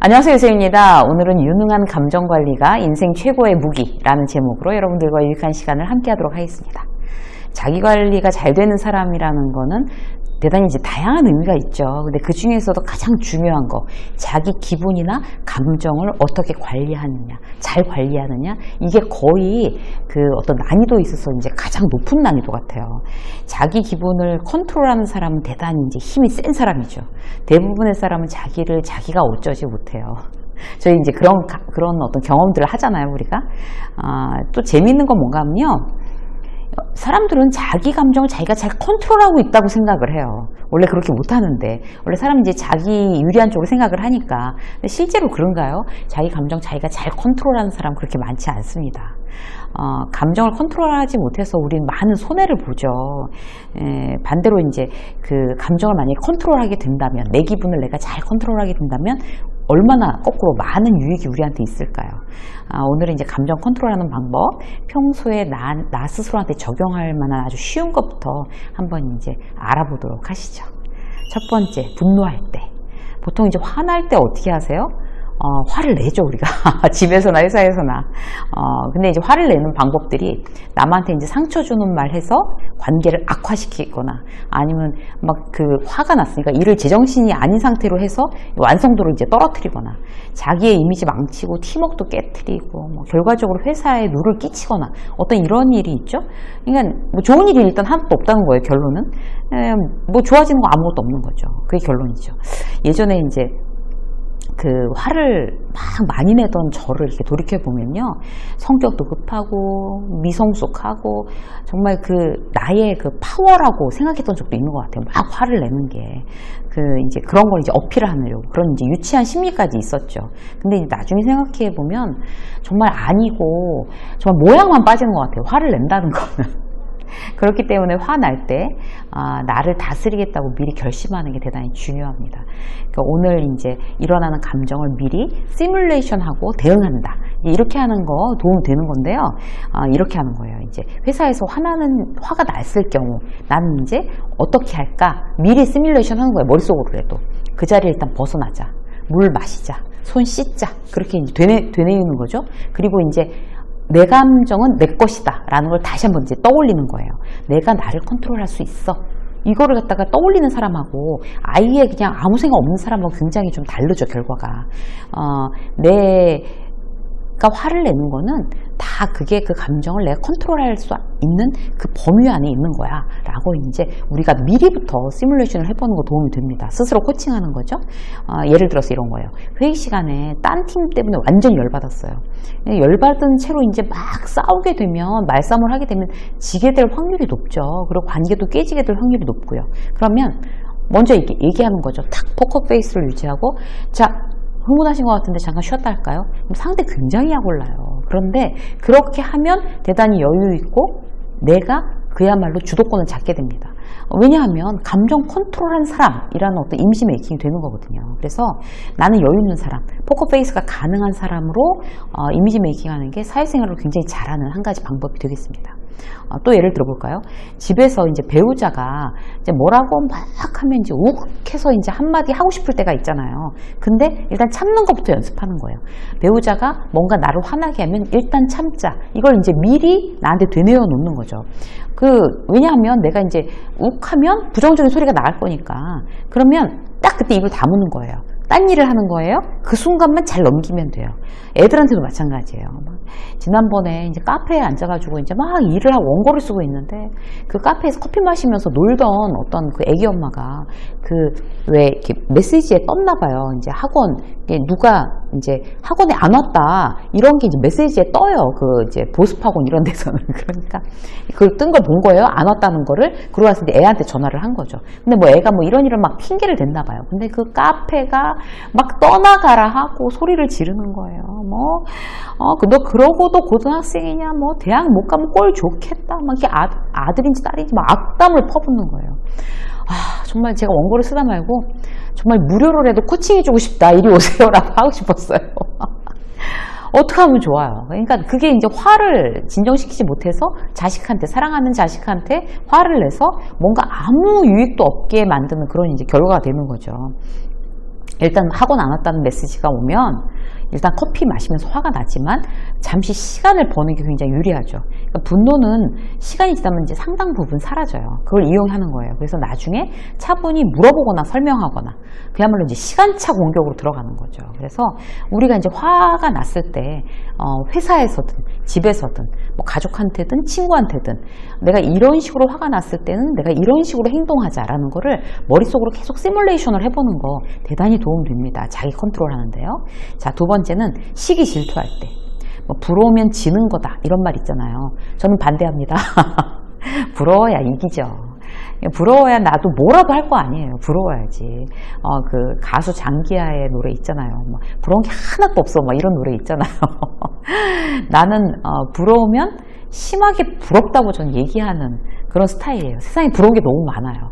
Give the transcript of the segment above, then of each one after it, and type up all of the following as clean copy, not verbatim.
안녕하세요, 유세입니다. 오늘은 유능한 감정관리가 인생 최고의 무기라는 제목으로 여러분들과 유익한 시간을 함께 하도록 하겠습니다. 자기관리가 잘 되는 사람이라는 거는 대단히 이제 다양한 의미가 있죠. 근데 그 중에서도 가장 중요한 거, 자기 기분이나 감정을 어떻게 관리하느냐, 잘 관리하느냐, 이게 거의 그 어떤 난이도에 있어서 이제 가장 높은 난이도 같아요. 자기 기분을 컨트롤하는 사람은 대단히 이제 힘이 센 사람이죠. 대부분의 사람은 자기가 어쩌지 못해요. 저희 이제 그런 어떤 경험들을 하잖아요, 우리가. 또 재미있는 건 뭔가 하면요. 사람들은 자기 감정을 자기가 잘 컨트롤하고 있다고 생각을 해요. 원래 그렇게 못하는데. 원래 사람은 이제 자기 유리한 쪽으로 생각을 하니까. 근데 실제로 그런가요? 자기 감정 자기가 잘 컨트롤하는 사람 그렇게 많지 않습니다. 감정을 컨트롤하지 못해서 우리는 많은 손해를 보죠. 반대로 이제 그 감정을 만약에 컨트롤하게 된다면, 내 기분을 내가 잘 컨트롤하게 된다면 얼마나 거꾸로 많은 유익이 우리한테 있을까요? 오늘은 이제 감정 컨트롤하는 방법, 평소에 나 스스로한테 적용할 만한 아주 쉬운 것부터 한번 이제 알아보도록 하시죠. 첫 번째, 분노할 때. 보통 이제 화날 때 어떻게 하세요? 화를 내죠, 우리가. 집에서나 회사에서나. 근데 이제 화를 내는 방법들이 남한테 이제 상처 주는 말 해서 관계를 악화시키거나 아니면 막 그 화가 났으니까 일을 제정신이 아닌 상태로 해서 완성도를 이제 떨어뜨리거나 자기의 이미지 망치고 팀워크도 깨뜨리고 뭐 결과적으로 회사에 누를 끼치거나 어떤 이런 일이 있죠. 그러니까 뭐 좋은 일이 일단 하나도 없다는 거예요, 결론은. 뭐 좋아지는 거 아무것도 없는 거죠. 그게 결론이죠. 예전에 이제 그 화를 막 많이 내던 저를 이렇게 돌이켜보면요. 성격도 급하고 미성숙하고 정말 그 나의 그 파워라고 생각했던 적도 있는 것 같아요. 막 화를 내는 게. 이제 그런 걸 이제 어필을 하려고. 그런 이제 유치한 심리까지 있었죠. 근데 이제 나중에 생각해보면 정말 아니고 정말 모양만 빠지는 것 같아요. 화를 낸다는 거는. 그렇기 때문에 화날 때 나를 다스리겠다고 미리 결심하는 게 대단히 중요합니다. 그러니까 오늘 이제 일어나는 감정을 미리 시뮬레이션하고 대응한다. 이렇게 하는 거 도움 되는 건데요. 이렇게 하는 거예요. 이제 회사에서 화가 났을 경우 나는 이제 어떻게 할까? 미리 시뮬레이션 하는 거예요. 머릿속으로라도. 그 자리에 일단 벗어나자. 물 마시자. 손 씻자. 그렇게 이제 되뇌이는 거죠. 그리고 이제 내 감정은 내 것이다 라는 걸 다시 한번 이제 떠올리는 거예요. 내가 나를 컨트롤할 수 있어. 이거를 갖다가 떠올리는 사람하고 아예 그냥 아무 생각 없는 사람하고 굉장히 좀 다르죠, 결과가. 내가 화를 내는 거는 다 그게 그 감정을 내가 컨트롤할 수 있는 그 범위 안에 있는 거야 라고 이제 우리가 미리부터 시뮬레이션을 해보는 거 도움이 됩니다. 스스로 코칭하는 거죠. 예를 들어서 이런 거예요. 회의 시간에 딴 팀 때문에 완전히 열받았어요. 열받은 채로 이제 막 싸우게 되면, 말싸움을 하게 되면 지게 될 확률이 높죠. 그리고 관계도 깨지게 될 확률이 높고요. 그러면 먼저 이렇게 얘기하는 거죠. 탁 포커 페이스를 유지하고, 자, 흥분하신 것 같은데 잠깐 쉬었다 할까요? 그럼 상대 굉장히 약 올라요. 그런데 그렇게 하면 대단히 여유 있고 내가 그야말로 주도권을 잡게 됩니다. 왜냐하면 감정 컨트롤한 사람이라는 어떤 이미지 메이킹이 되는 거거든요. 그래서 나는 여유 있는 사람, 포커페이스가 가능한 사람으로 이미지 메이킹하는 게 사회생활을 굉장히 잘하는 한 가지 방법이 되겠습니다. 또 예를 들어볼까요? 집에서 이제 배우자가 이제 뭐라고 막 하면 이제 욱해서 이제 한마디 하고 싶을 때가 있잖아요. 근데 일단 참는 것부터 연습하는 거예요. 배우자가 뭔가 나를 화나게 하면 일단 참자. 이걸 이제 미리 나한테 되뇌어 놓는 거죠. 왜냐하면 내가 이제 욱하면 부정적인 소리가 나갈 거니까. 그러면 딱 그때 입을 다무는 거예요. 딴 일을 하는 거예요. 그 순간만 잘 넘기면 돼요. 애들한테도 마찬가지예요. 지난번에 이제 카페에 앉아가지고 이제 막 일을 하고 원고를 쓰고 있는데 그 카페에서 커피 마시면서 놀던 어떤 그 애기 엄마가 왜 이렇게 메시지에 떴나 봐요. 이제 학원, 누가 이제 학원에 안 왔다. 이런 게 이제 메시지에 떠요. 이제 보습학원 이런 데서는. 그러니까 그걸 뜬 걸 본 거예요. 안 왔다는 거를. 그러고 나서 이제 애한테 전화를 한 거죠. 근데 뭐 애가 뭐 이런 막 핑계를 댔나 봐요. 근데 그 카페가 막 떠나가라 하고 소리를 지르는 거예요. 너 그러고도 고등학생이냐, 뭐 대학 못 가면 꼴 좋겠다. 막 이렇게 아들인지 딸인지 막 악담을 퍼붓는 거예요. 정말 제가 원고를 쓰다 말고 정말 무료로라도 코칭해주고 싶다. 이리 오세요라고 하고 싶었어요. 어떻게 하면 좋아요? 그러니까 그게 이제 화를 진정시키지 못해서 사랑하는 자식한테 화를 내서 뭔가 아무 유익도 없게 만드는 그런 이제 결과가 되는 거죠. 일단 하고 나눴다는 메시지가 오면 일단 커피 마시면서 화가 나지만 잠시 시간을 버는 게 굉장히 유리하죠. 그러니까 분노는 시간이 지나면 이제 상당 부분 사라져요. 그걸 이용하는 거예요. 그래서 나중에 차분히 물어보거나 설명하거나 그야말로 이제 시간차 공격으로 들어가는 거죠. 그래서 우리가 이제 화가 났을 때 회사에서든 집에서든 뭐 가족한테든 친구한테든 내가 이런 식으로 화가 났을 때는 내가 이런 식으로 행동하자라는 거를 머릿속으로 계속 시뮬레이션을 해보는 거 대단히 도움됩니다. 자기 컨트롤 하는데요. 자, 두 번째는 시기 질투할 때. 뭐 부러우면 지는 거다 이런 말 있잖아요. 저는 반대합니다. 부러워야 이기죠. 부러워야 나도 뭐라도 할 거 아니에요. 부러워야지. 그 가수 장기하의 노래 있잖아요. 뭐 부러운 게 하나도 없어. 막 이런 노래 있잖아요. 나는 부러우면 심하게 부럽다고 전 얘기하는 그런 스타일이에요. 세상에 부러운 게 너무 많아요.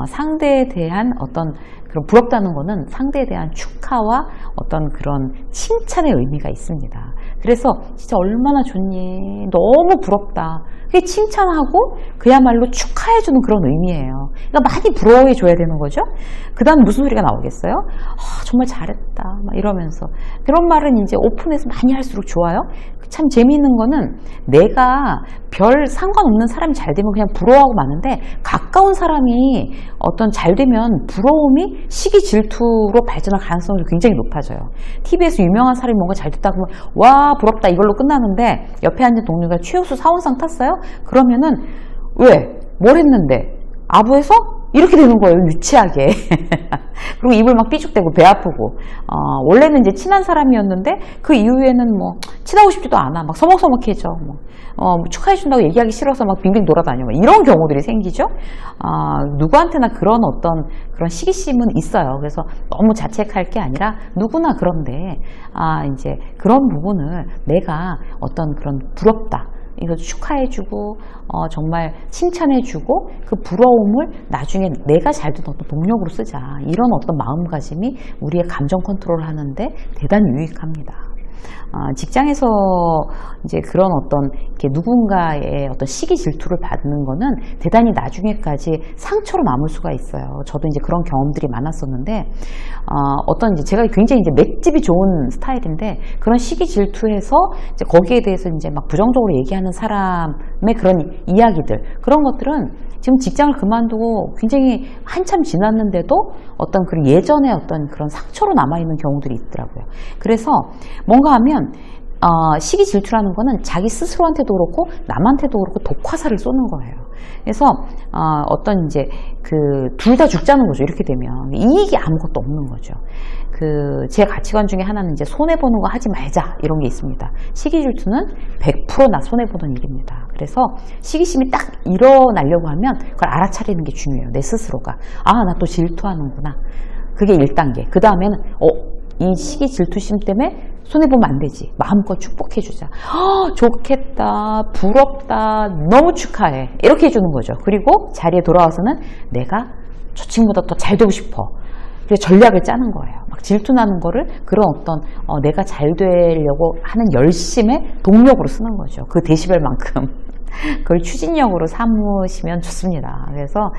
상대에 대한 어떤 그런 부럽다는 거는 상대에 대한 축하와 어떤 그런 칭찬의 의미가 있습니다. 그래서 진짜 얼마나 좋니? 너무 부럽다. 그게 칭찬하고 그야말로 축하해주는 그런 의미예요. 그러니까 많이 부러워해줘야 되는 거죠. 그 다음 무슨 소리가 나오겠어요? 정말 잘했다. 막 이러면서. 그런 말은 이제 오픈해서 많이 할수록 좋아요. 참 재미있는 거는 내가 별 상관없는 사람이 잘 되면 그냥 부러워하고 마는데 가까운 사람이 어떤 잘 되면 부러움이 시기 질투로 발전할 가능성이 굉장히 높아져요. TV에서 유명한 사람이 뭔가 잘 됐다 그러면 와 부럽다 이걸로 끝나는데 옆에 앉은 동료가 최우수 사원상 탔어요? 그러면은 왜? 뭘 했는데? 아부해서? 이렇게 되는 거예요. 유치하게. 그리고 입을 막 삐죽대고 배 아프고 원래는 이제 친한 사람이었는데 그 이후에는 뭐 친하고 싶지도 않아. 막 서먹서먹해져. 축하해준다고 얘기하기 싫어서 막 빙빙 돌아다녀. 막 이런 경우들이 생기죠. 누구한테나 그런 어떤 그런 시기심은 있어요. 그래서 너무 자책할 게 아니라 누구나 그런데 이제 그런 부분을 내가 어떤 그런 부럽다. 이거 축하해주고 정말 칭찬해주고 그 부러움을 나중에 내가 잘 된 어떤 동력으로 쓰자. 이런 어떤 마음가짐이 우리의 감정 컨트롤을 하는데 대단히 유익합니다. 직장에서 이제 그런 어떤 이렇게 누군가의 어떤 시기 질투를 받는 거는 대단히 나중에까지 상처로 남을 수가 있어요. 저도 이제 그런 경험들이 많았었는데, 어떤 이제 제가 굉장히 이제 맷집이 좋은 스타일인데 그런 시기 질투해서 이제 거기에 대해서 이제 막 부정적으로 얘기하는 사람의 그런 이야기들, 그런 것들은 지금 직장을 그만두고 굉장히 한참 지났는데도 어떤 그런 예전의 어떤 그런 상처로 남아있는 경우들이 있더라고요. 그래서 뭔가 하면 시기 질투라는 거는 자기 스스로한테도 그렇고 남한테도 그렇고 독화살을 쏘는 거예요. 그래서 어떤 이제 그 둘 다 죽자는 거죠. 이렇게 되면 이익이 아무것도 없는 거죠. 제 가치관 중에 하나는 이제 손해보는 거 하지 말자 이런 게 있습니다. 시기 질투는 100% 나 손해보는 일입니다. 그래서 시기심이 딱 일어나려고 하면 그걸 알아차리는 게 중요해요. 내 스스로가 나 또 질투하는구나. 그게 1단계. 그 다음에는 이 시기 질투심 때문에 손해보면 안 되지. 마음껏 축복해주자. 좋겠다. 부럽다. 너무 축하해. 이렇게 해주는 거죠. 그리고 자리에 돌아와서는 내가 저 친구보다 더 잘 되고 싶어. 그래서 전략을 짜는 거예요. 막 질투나는 거를 그런 어떤 내가 잘 되려고 하는 열심의 동력으로 쓰는 거죠. 그 데시벨만큼. 그걸 추진력으로 삼으시면 좋습니다. 그래서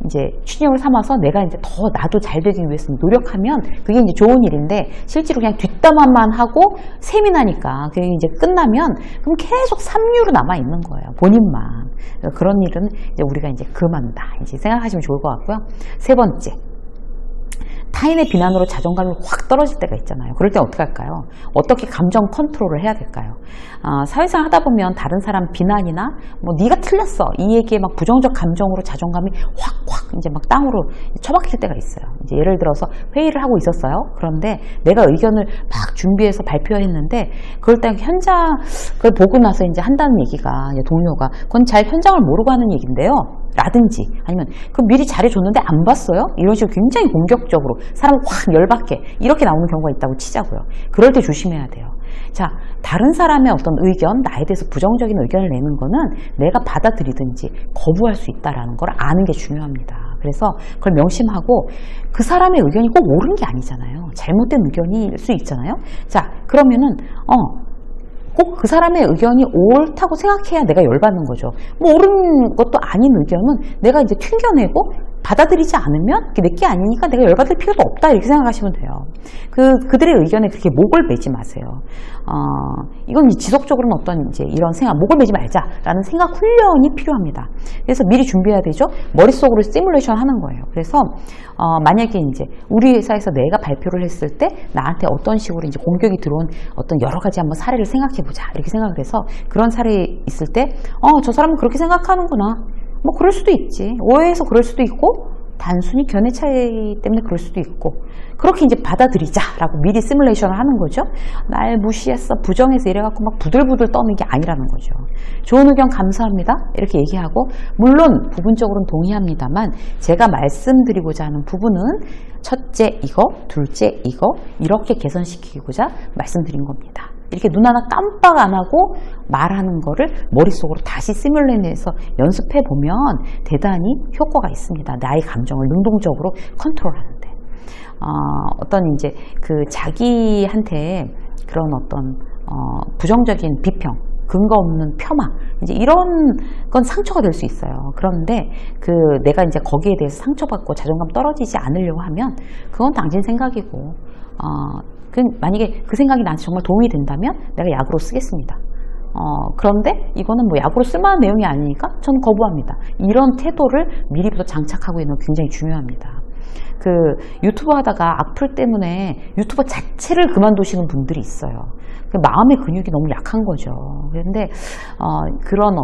이제 추진력을 삼아서 내가 이제 더 나도 잘 되기 위해서 노력하면 그게 이제 좋은 일인데 실제로 그냥 뒷담화만 하고 셈이 나니까 그게 이제 끝나면 그럼 계속 삼류로 남아 있는 거예요. 본인만. 그런 일은 이제 우리가 이제 그만다. 이제 생각하시면 좋을 것 같고요. 세 번째. 타인의 비난으로 자존감이 확 떨어질 때가 있잖아요. 그럴 때 어떻게 할까요? 어떻게 감정 컨트롤을 해야 될까요? 사회생활 하다 보면 다른 사람 비난이나 뭐 네가 틀렸어 이 얘기에 막 부정적 감정으로 자존감이 확 이제 막 땅으로 처박힐 때가 있어요. 이제 예를 들어서 회의를 하고 있었어요. 그런데 내가 의견을 막 준비해서 발표했는데 그럴 때 현장 그걸 보고 나서 이제 한다는 얘기가 이제 동료가 그건 잘 현장을 모르고 하는 얘기인데요. 라든지 아니면 그 미리 잘해줬는데 안 봤어요? 이런 식으로 굉장히 공격적으로 사람을 확 열받게 이렇게 나오는 경우가 있다고 치자고요. 그럴 때 조심해야 돼요. 자, 다른 사람의 어떤 의견, 나에 대해서 부정적인 의견을 내는 거는 내가 받아들이든지 거부할 수 있다는 걸 아는 게 중요합니다. 그래서 그걸 명심하고 그 사람의 의견이 꼭 옳은 게 아니잖아요. 잘못된 의견일 수 있잖아요. 자, 그러면은 꼭 그 사람의 의견이 옳다고 생각해야 내가 열받는 거죠. 뭐 옳은 것도 아닌 의견은 내가 이제 튕겨내고 받아들이지 않으면 내게 아니니까 내가 열받을 필요도 없다 이렇게 생각하시면 돼요. 그들의 의견에 그렇게 목을 매지 마세요. 이건 지속적으로는 어떤 이제 이런 생각, 목을 매지 말자라는 생각 훈련이 필요합니다. 그래서 미리 준비해야 되죠. 머릿속으로 시뮬레이션 하는 거예요. 그래서 만약에 이제 우리 회사에서 내가 발표를 했을 때 나한테 어떤 식으로 이제 공격이 들어온 어떤 여러 가지 한번 사례를 생각해 보자 이렇게 생각을 해서 그런 사례 있을 때 저 사람은 그렇게 생각하는구나. 뭐 그럴 수도 있지. 오해해서 그럴 수도 있고 단순히 견해 차이 때문에 그럴 수도 있고 그렇게 이제 받아들이자라고 미리 시뮬레이션을 하는 거죠. 날 무시했어, 부정해서 이래갖고 막 부들부들 떠는 게 아니라는 거죠. 좋은 의견 감사합니다. 이렇게 얘기하고 물론 부분적으로는 동의합니다만 제가 말씀드리고자 하는 부분은 첫째 이거, 둘째 이거 이렇게 개선시키고자 말씀드린 겁니다. 이렇게 눈 하나 깜빡 안 하고 말하는 거를 머릿속으로 다시 시뮬레이션해서 연습해 보면 대단히 효과가 있습니다. 나의 감정을 능동적으로 컨트롤하는데. 어떤 이제 자기한테 그런 어떤 부정적인 비평, 근거 없는 폄하, 이제 이런 건 상처가 될 수 있어요. 그런데 내가 이제 거기에 대해서 상처받고 자존감 떨어지지 않으려고 하면 그건 당신 생각이고, 만약에 그 생각이 나한테 정말 도움이 된다면 내가 약으로 쓰겠습니다. 그런데 이거는 뭐 약으로 쓸만한 내용이 아니니까 저는 거부합니다. 이런 태도를 미리부터 장착하고 있는 건 굉장히 중요합니다. 유튜버 하다가 악플 때문에 유튜버 자체를 그만두시는 분들이 있어요. 마음의 근육이 너무 약한 거죠. 그런데 그런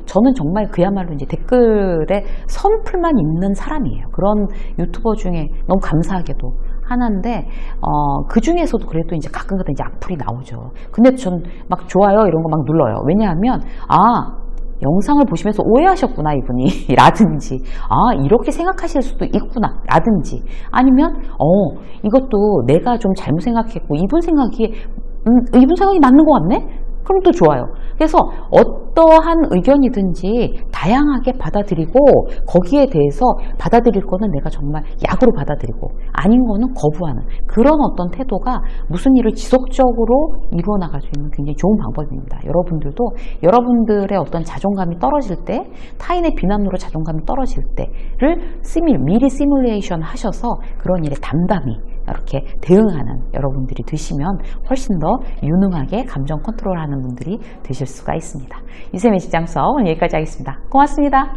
저는 정말 그야말로 이제 댓글에 선풀만 있는 사람이에요. 그런 유튜버 중에 너무 감사하게도 하나인데 그 중에서도 그래도 이제 가끔가다 이제 악플이 나오죠. 근데 전 막 좋아요 이런 거 막 눌러요. 왜냐하면 영상을 보시면서 오해하셨구나 이분이 라든지 이렇게 생각하실 수도 있구나 라든지 아니면 이것도 내가 좀 잘못 생각했고 이분 생각이 맞는 것 같네? 그럼 또 좋아요. 그래서 어떠한 의견이든지 다양하게 받아들이고 거기에 대해서 받아들일 거는 내가 정말 약으로 받아들이고 아닌 거는 거부하는 그런 어떤 태도가 무슨 일을 지속적으로 이루어 나갈 수 있는 굉장히 좋은 방법입니다. 여러분들도 여러분들의 어떤 자존감이 떨어질 때 타인의 비난으로 자존감이 떨어질 때를 미리 시뮬레이션 하셔서 그런 일에 담담히 이렇게 대응하는 여러분들이 되시면 훨씬 더 유능하게 감정 컨트롤하는 분들이 되실 수가 있습니다. 이쌤의 직장 수업 오늘 여기까지 하겠습니다. 고맙습니다.